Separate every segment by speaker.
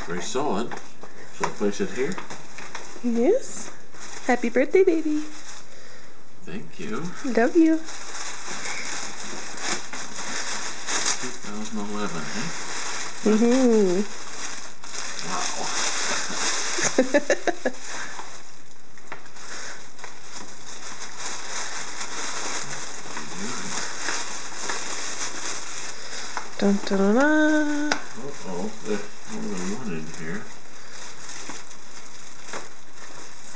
Speaker 1: Very solid. Shall I place it here?
Speaker 2: Yes. Happy birthday, baby.
Speaker 1: Thank you.
Speaker 2: Love you.
Speaker 1: 2011, eh?
Speaker 2: Mm-hmm.
Speaker 1: Wow.
Speaker 2: Dun, dun, dun, dun.
Speaker 1: Uh-oh, there's more than one in here.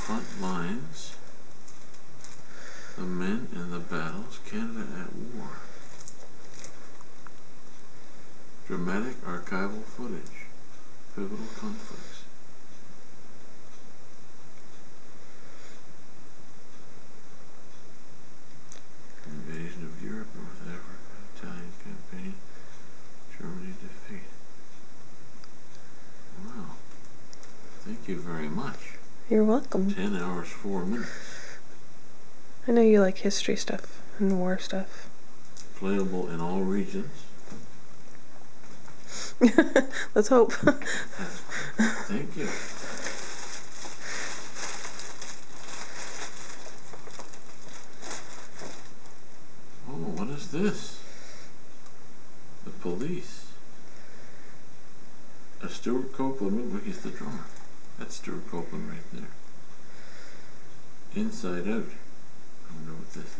Speaker 1: Front lines. The men in the battles. Canada at war. Dramatic archival footage. Pivotal conflicts. Invasion of Europe, North Africa, Italian campaign, Germany defeat. Wow. Thank you very much.
Speaker 2: You're welcome.
Speaker 1: 10 hours, 4 minutes.
Speaker 2: I know you like history stuff and war stuff.
Speaker 1: Playable in all regions.
Speaker 2: Let's hope.
Speaker 1: Thank you. Oh, what is this? The police. Stuart Copeland. Look like he's the drummer. That's Stuart Copeland right there. Inside Out. I wonder what this is.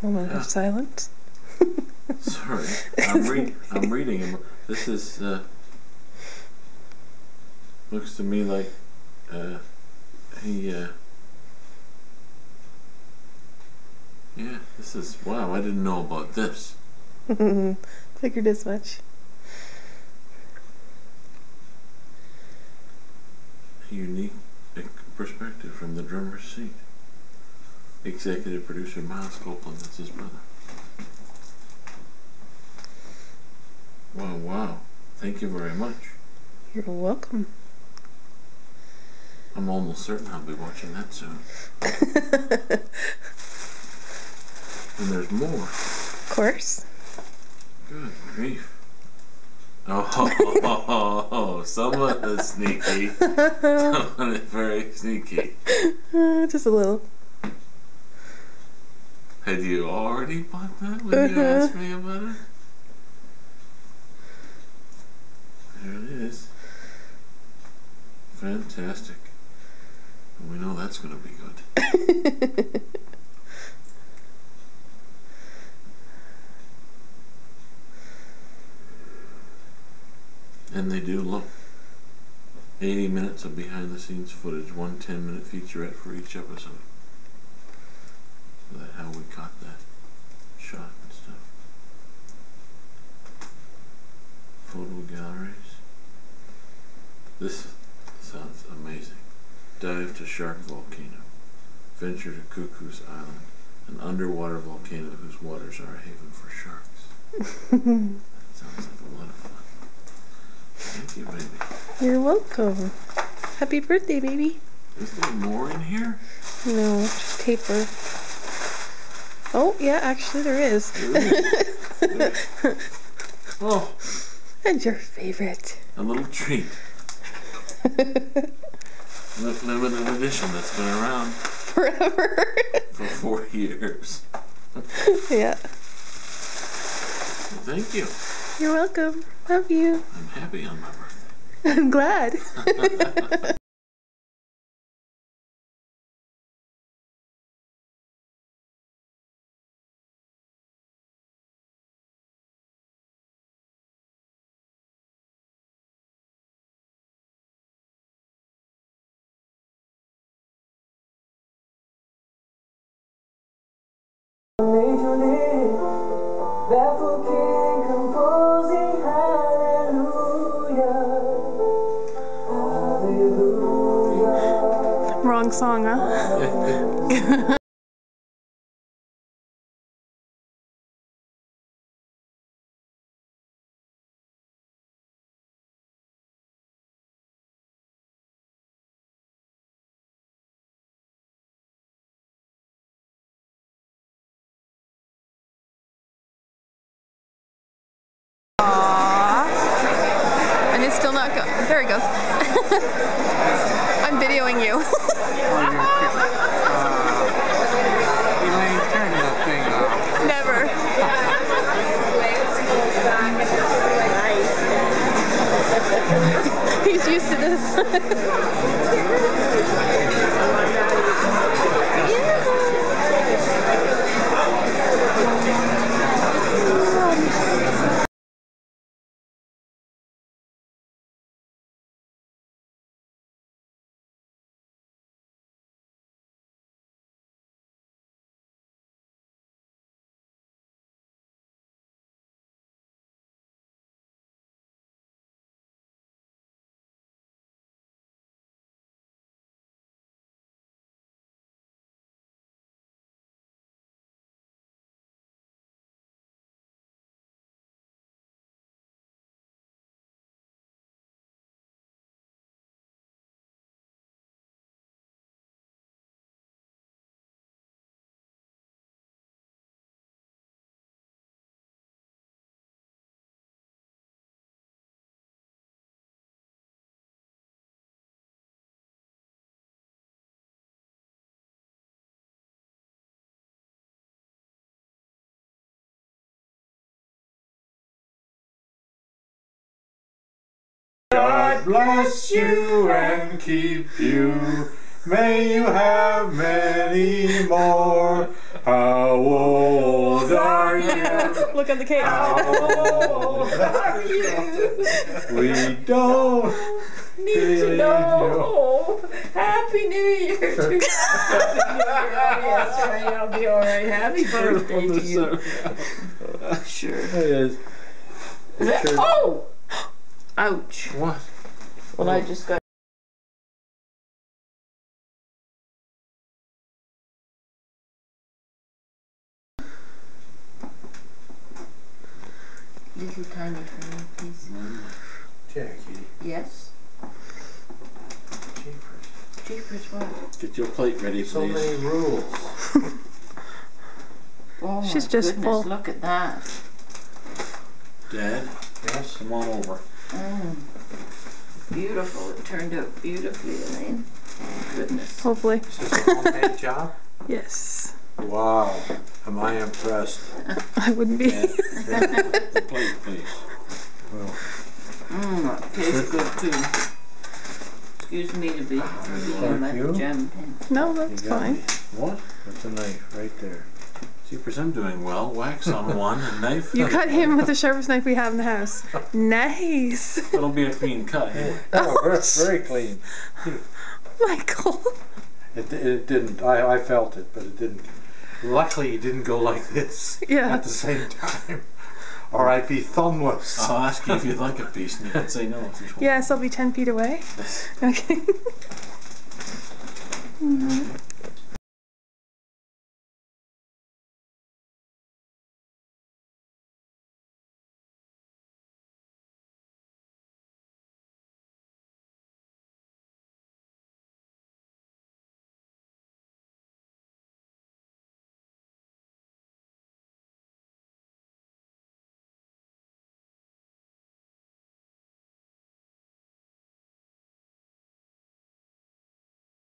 Speaker 2: Moment of silence.
Speaker 1: Sorry, I'm reading him. This is looks to me like he yeah. This is wow. I didn't know about this.
Speaker 2: Figured as much.
Speaker 1: A unique perspective from the drummer's seat. Executive producer Miles Copeland. That's his brother. Wow, wow. Thank you very much.
Speaker 2: You're welcome.
Speaker 1: I'm almost certain I'll be watching that soon. And there's more.
Speaker 2: Of course.
Speaker 1: Good grief. Oh, someone is sneaky. Someone is very sneaky.
Speaker 2: Just a little.
Speaker 1: Had you already bought that when you asked me about it? There it is. Fantastic. And we know that's going to be good. And they do look. 80 minutes of behind the scenes footage, one 10-minute featurette for each episode. That how we caught that shot and stuff. Photo galleries. This sounds amazing. Dive to Shark Volcano. Venture to Cuckoo's Island, an underwater volcano whose waters are a haven for sharks. That sounds like a lot of fun. Thank you, baby.
Speaker 2: You're welcome. Happy birthday, baby.
Speaker 1: Is there more in here?
Speaker 2: No, just paper. Oh, yeah, actually there is.
Speaker 1: There is. Oh,
Speaker 2: And your favorite.
Speaker 1: a little treat. Limited edition that's been around
Speaker 2: Forever.
Speaker 1: for 4 years.
Speaker 2: Yeah.
Speaker 1: Well, thank you.
Speaker 2: You're welcome. Love you.
Speaker 1: I'm happy on my birthday.
Speaker 2: I'm glad.
Speaker 3: Barefoot king composing hallelujah, hallelujah. God bless you and keep you. May you have many more. How old are you?
Speaker 2: Look at the cake.
Speaker 3: How old are you? We don't
Speaker 4: Need to
Speaker 3: really
Speaker 4: know. Happy New Year to you. Happy New Year. Oh, yes, right. I'll be all right. Happy birthday to you. Sure.
Speaker 3: It is.
Speaker 4: Is that,
Speaker 3: Sure.
Speaker 4: oh! Ouch.
Speaker 3: What?
Speaker 4: Well, I just got. Little tiny for me, please.
Speaker 3: Jackie.
Speaker 4: Yes?
Speaker 3: Jeepers.
Speaker 4: Jeepers, what?
Speaker 1: Get your plate ready,
Speaker 3: So
Speaker 1: please.
Speaker 3: many rules.
Speaker 4: Oh, my
Speaker 2: She's just
Speaker 4: goodness,
Speaker 2: full.
Speaker 4: look at that.
Speaker 1: Dad,
Speaker 3: Yes.
Speaker 1: come on over.
Speaker 4: Beautiful. It turned out beautifully, Elaine. Goodness.
Speaker 2: Hopefully.
Speaker 3: Is this a homemade job?
Speaker 2: Yes.
Speaker 3: Wow. Am I impressed?
Speaker 2: I wouldn't be.
Speaker 1: Dad, the plate, please.
Speaker 3: Well,
Speaker 4: That tastes good too. Excuse me to be eating my
Speaker 3: you.
Speaker 4: jam pen.
Speaker 2: No,
Speaker 3: you
Speaker 2: that's
Speaker 3: got
Speaker 2: fine.
Speaker 3: me.
Speaker 1: What?
Speaker 3: That's a knife right there.
Speaker 1: Jeepers, I'm doing well. Wax on one, a knife.
Speaker 2: You cut him with the sharpest knife we have in the house. Nice.
Speaker 1: It'll be a clean cut. Hey?
Speaker 3: Oh, very clean.
Speaker 2: Michael.
Speaker 3: It didn't. I felt it, but it didn't. Luckily, it didn't go like this
Speaker 2: Yeah.
Speaker 3: at the same time, or I'd be thumbless.
Speaker 1: I'll ask you if you'd like a piece, and you can say no if you want.
Speaker 2: Yes, I'll be 10 feet away. Okay.